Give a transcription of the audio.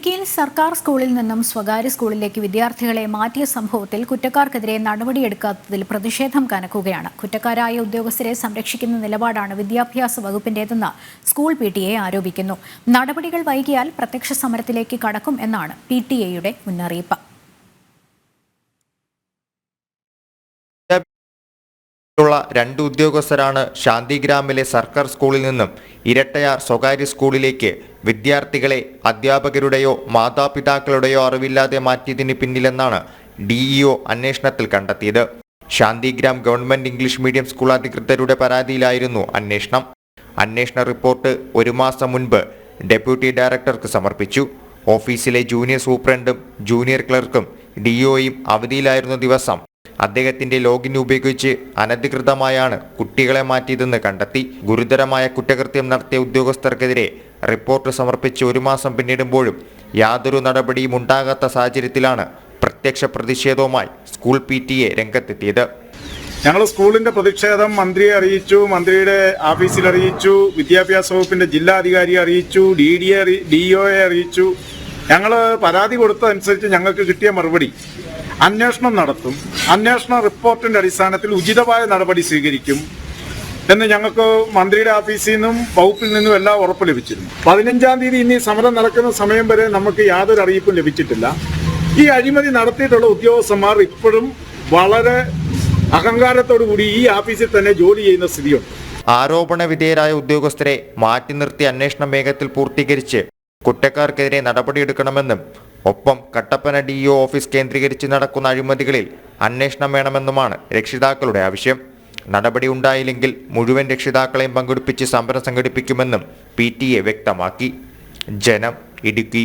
ഇടുക്കിയിൽ സർക്കാർ സ്കൂളിൽ നിന്നും സ്വകാര്യ സ്കൂളിലേക്ക് വിദ്യാർത്ഥികളെ മാറ്റിയ സംഭവത്തിൽ കുറ്റക്കാർക്കെതിരെ നടപടിയെടുക്കാത്തതിൽ പ്രതിഷേധം കനക്കുകയാണ്. കുറ്റക്കാരായ ഉദ്യോഗസ്ഥരെ സംരക്ഷിക്കുന്ന നിലപാടാണ് വിദ്യാഭ്യാസ വകുപ്പിന്റേതെന്ന് സ്കൂൾ PTA ആരോപിക്കുന്നു. നടപടികൾ വൈകിയാൽ പ്രത്യക്ഷ സമരത്തിലേക്ക് കടക്കും എന്നാണ് PTA-യുടെ മുന്നറിയിപ്പ്. രണ്ട് ഉദ്യോഗസ്ഥരാണ് ശാന്തിഗ്രാമിലെ സർക്കാർ സ്കൂളിൽ നിന്നും ഇരട്ടയാർ സ്വകാര്യ സ്കൂളിലേക്ക് വിദ്യാർത്ഥികളെ അധ്യാപകരുടെയോ മാതാപിതാക്കളുടെയോ അറിവില്ലാതെ മാറ്റിയതിന് പിന്നിലെന്നാണ് DEO അന്വേഷണത്തിൽ കണ്ടെത്തിയത്. Shantigram government English medium school അധികൃതരുടെ പരാതിയിലായിരുന്നു അന്വേഷണം. അന്വേഷണ റിപ്പോർട്ട് 1 മാസം മുൻപ് ഡെപ്യൂട്ടി ഡയറക്ടർക്ക് സമർപ്പിച്ചു. ഓഫീസിലെ ജൂനിയർ സൂപ്രണ്ടും ജൂനിയർ ക്ലർക്കും DEOയും അവധിയിലായിരുന്ന ദിവസം അദ്ദേഹത്തിന്റെ ലോഗിൻ ഉപയോഗിച്ച് അനധികൃതമായാണ് കുട്ടികളെ മാറ്റിയതെന്ന് കണ്ടെത്തി. ഗുരുതരമായ കുറ്റകൃത്യം നടത്തിയ ഉദ്യോഗസ്ഥർക്കെതിരെ റിപ്പോർട്ട് സമർപ്പിച്ച് 1 മാസം പിന്നിടുമ്പോഴും യാതൊരു നടപടിയും ഉണ്ടാകാത്ത സാഹചര്യത്തിലാണ് പ്രത്യക്ഷ പ്രതിഷേധവുമായി സ്കൂൾ PTA രംഗത്തെത്തിയത്. ഞങ്ങൾ സ്കൂളിന്റെ പ്രതിഷേധം മന്ത്രിയെ അറിയിച്ചു, മന്ത്രിയുടെ ഓഫീസിൽ അറിയിച്ചു, വിദ്യാഭ്യാസ വകുപ്പിന്റെ ജില്ലാ അധികാരിയെ അറിയിച്ചു, DEOയെ അറിയിച്ചു. ഞങ്ങൾ പരാതി കൊടുത്തതനുസരിച്ച് ഞങ്ങൾക്ക് കിട്ടിയ മറുപടി അന്വേഷണം നടത്തും, അന്വേഷണ റിപ്പോർട്ടിന്റെ അടിസ്ഥാനത്തിൽ ഉചിതമായ നടപടി സ്വീകരിക്കും എന്ന് ഞങ്ങൾക്ക് മന്ത്രിയുടെ ഓഫീസിൽ നിന്നും വകുപ്പിൽ നിന്നും എല്ലാം ഉറപ്പ് ലഭിച്ചിരുന്നു. 15-ാം തീയതി ഇനി സമരം നടക്കുന്ന സമയം വരെ നമുക്ക് യാതൊരു അറിയിപ്പും ലഭിച്ചിട്ടില്ല. ഈ അഴിമതി നടത്തിയിട്ടുള്ള ഉദ്യോഗസ്ഥന്മാർ ഇപ്പോഴും വളരെ അഹങ്കാരത്തോടു കൂടി ഈ ഓഫീസിൽ തന്നെ ജോലി ചെയ്യുന്ന സ്ഥിതിയുണ്ട്. ആരോപണ വിധേയരായ ഉദ്യോഗസ്ഥരെ മാറ്റി നിർത്തി അന്വേഷണം വേഗത്തിൽ പൂർത്തീകരിച്ച് കുറ്റക്കാർക്കെതിരെ നടപടിയെടുക്കണമെന്നും ഒപ്പം കട്ടപ്പന DEO ഓഫീസ് കേന്ദ്രീകരിച്ച് നടക്കുന്ന അഴിമതികളിൽ അന്വേഷണം വേണമെന്നുമാണ് രക്ഷിതാക്കളുടെ ആവശ്യം. നടപടി ഉണ്ടായില്ലെങ്കിൽ മുഴുവൻ രക്ഷിതാക്കളെയും പങ്കെടുപ്പിച്ച് സമരം സംഘടിപ്പിക്കുമെന്നും PTA വ്യക്തമാക്കി. ജനം, ഇടുക്കി.